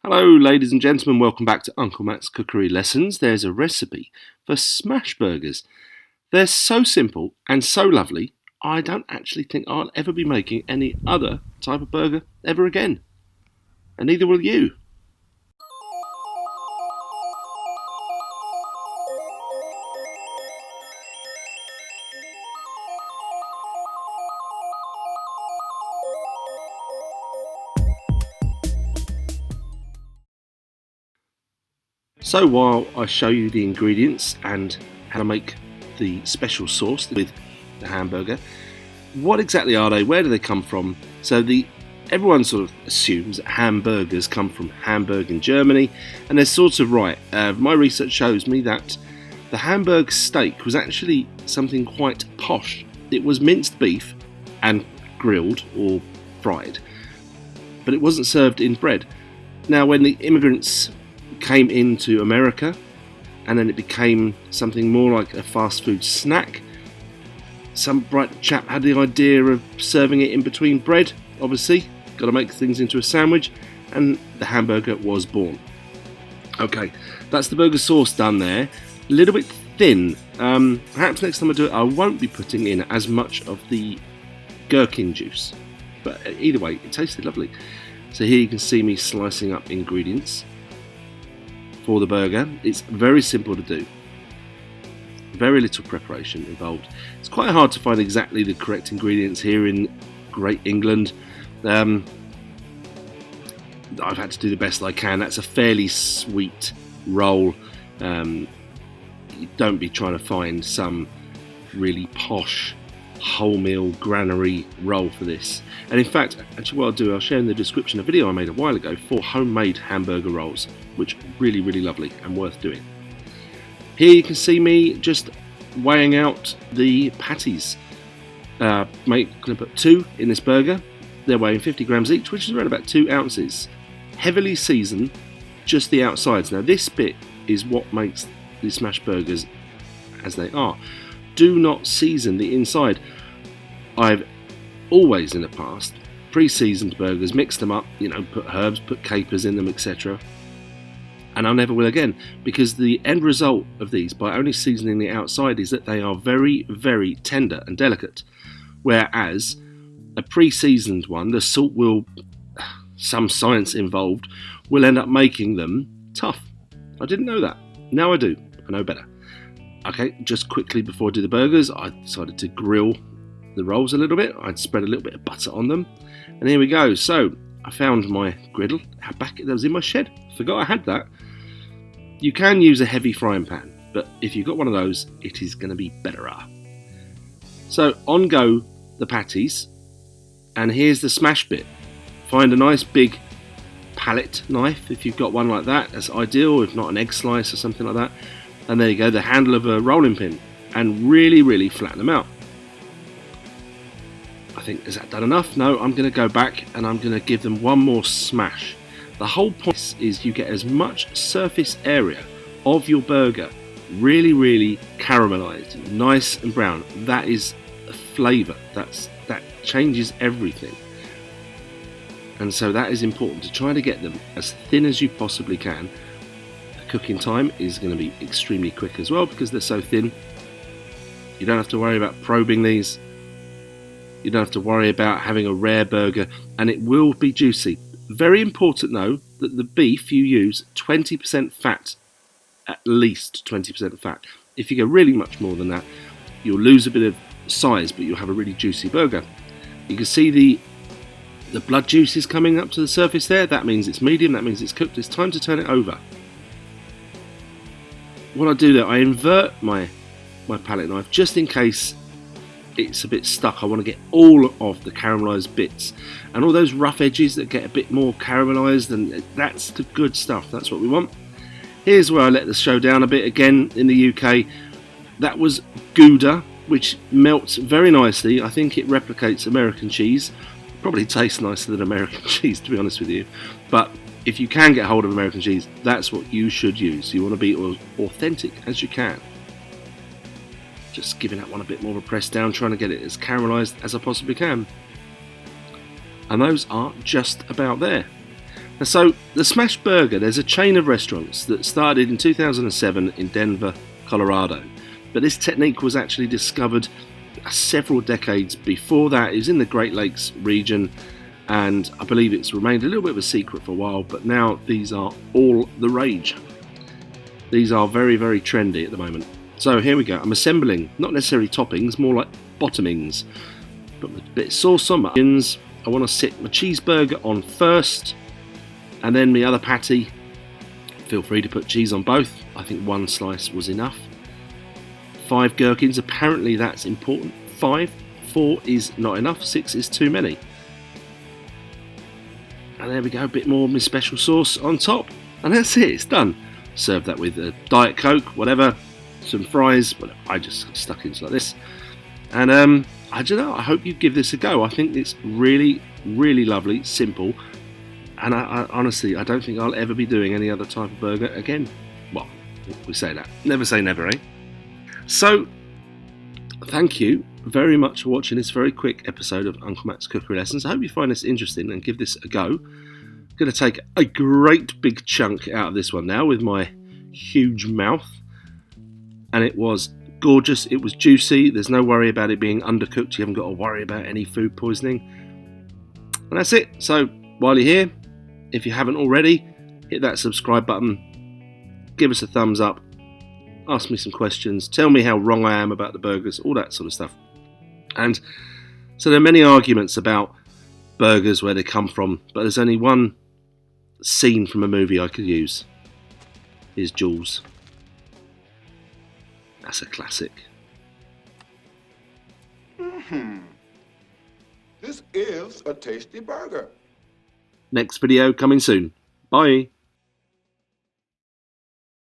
Hello ladies and gentlemen, welcome back to Uncle Matt's Cookery Lessons. There's a recipe for smash burgers. They're so simple and so lovely, I don't actually think I'll ever be making any other type of burger ever again. And neither will you. So while I show you the ingredients and how to make the special sauce with the hamburger, what exactly are they? Where do they come from? So everyone sort of assumes that hamburgers come from Hamburg in Germany, and they're sort of right. My research shows me that the Hamburg steak was actually something quite posh. It was minced beef and grilled or fried, but it wasn't served in bread. Now when the immigrants came into America and then it became something more like a fast food snack, some bright chap had the idea of serving it in between bread. Obviously, got to make things into a sandwich, and the hamburger was born. Okay, that's the burger sauce done there. A little bit thin. Perhaps next time I do it, I won't be putting in as much of the gherkin juice, but either way, it tasted lovely. So here you can see me slicing up ingredients for the burger. It's very simple to do. Very little preparation involved. It's quite hard to find exactly the correct ingredients here in Great England. I've had to do the best I can. That's a fairly sweet roll. You don't be trying to find some really posh wholemeal granary roll for this. And in fact, actually what I'll do, I'll share in the description a video I made a while ago for homemade hamburger rolls, which are really, really lovely and worth doing. Here you can see me just weighing out the patties. I'm going to put 2 in this burger. They're weighing 50 grams each, which is around about 2 ounces. Heavily seasoned, just the outsides. Now this bit is what makes the smash burgers as they are. Do not season the inside. I've always in the past pre-seasoned burgers, mixed them up, put herbs, put capers in them, etc. And I never will again, because the end result of these, by only seasoning the outside, is that they are very, very tender and delicate. Whereas a pre-seasoned one, the salt will, some science involved, will end up making them tough. I didn't know that. Now I do. I know better. Okay, just quickly before I do the burgers, I decided to grill the rolls a little bit. I'd spread a little bit of butter on them. And here we go. So I found my griddle back that was in my shed. Forgot I had that. You can use a heavy frying pan, but if you've got one of those, it is going to be better. So on go the patties, and here's the smash bit. Find a nice big palette knife. If you've got one like that, that's ideal. If not, an egg slice or something like that. And there you go, the handle of a rolling pin, and really, really flatten them out. I think, is that done enough? No, I'm going to go back and I'm going to give them one more smash. The whole point is you get as much surface area of your burger really, really caramelized, nice and brown. That is a flavour. That changes everything. And so that is important, to try to get them as thin as you possibly can. Cooking time is going to be extremely quick as well because they're so thin. You don't have to worry about probing these. You don't have to worry about having a rare burger, and it will be juicy. Very important though that the beef you use 20% fat, at least 20% fat. If you go really much more than that, you'll lose a bit of size, but you'll have a really juicy burger. You can see the blood juice is coming up to the surface there. That means it's medium, that means it's cooked. It's time to turn it over. What I do there, I invert my palette knife just in case it's a bit stuck. I want to get all of the caramelised bits and all those rough edges that get a bit more caramelised, and that's the good stuff. That's what we want. Here's where I let the show down a bit again in the UK. That was Gouda, which melts very nicely. I think it replicates American cheese. Probably tastes nicer than American cheese, to be honest with you. But if you can get hold of American cheese, that's what you should use. You want to be as authentic as you can. Just giving that one a bit more of a press down, trying to get it as caramelised as I possibly can. And those are just about there. And so the Smash Burger, there's a chain of restaurants that started in 2007 in Denver, Colorado. But this technique was actually discovered several decades before that. It was in the Great Lakes region, and I believe it's remained a little bit of a secret for a while, but now these are all the rage. These are very, very trendy at the moment. So here we go. I'm assembling, not necessarily toppings, more like bottomings. Put a bit of sauce on my onions. I want to sit my cheeseburger on first, and then my other patty. Feel free to put cheese on both. I think one slice was enough. 5 gherkins, apparently that's important. 5, 4 is not enough, 6 is too many. And there we go, a bit more of my special sauce on top. And that's it, it's done. Serve that with a Diet Coke, whatever, some fries. But I just stuck into like this. And I don't know, I hope you give this a go. I think it's really, really lovely, simple. And I honestly, I don't think I'll ever be doing any other type of burger again. Well, we say that. Never say never, eh? So, thank you very much for watching this very quick episode of Uncle Matt's Cookery Lessons. I hope you find this interesting and give this a go. I'm going to take a great big chunk out of this one now with my huge mouth. And it was gorgeous, it was juicy, there's no worry about it being undercooked, you haven't got to worry about any food poisoning. And that's it. So, while you're here, if you haven't already, hit that subscribe button, give us a thumbs up, ask me some questions, tell me how wrong I am about the burgers, all that sort of stuff. And so there are many arguments about burgers, where they come from, but there's only one scene from a movie I could use. Here's Jules. That's a classic. This is a tasty burger. Next video coming soon. Bye.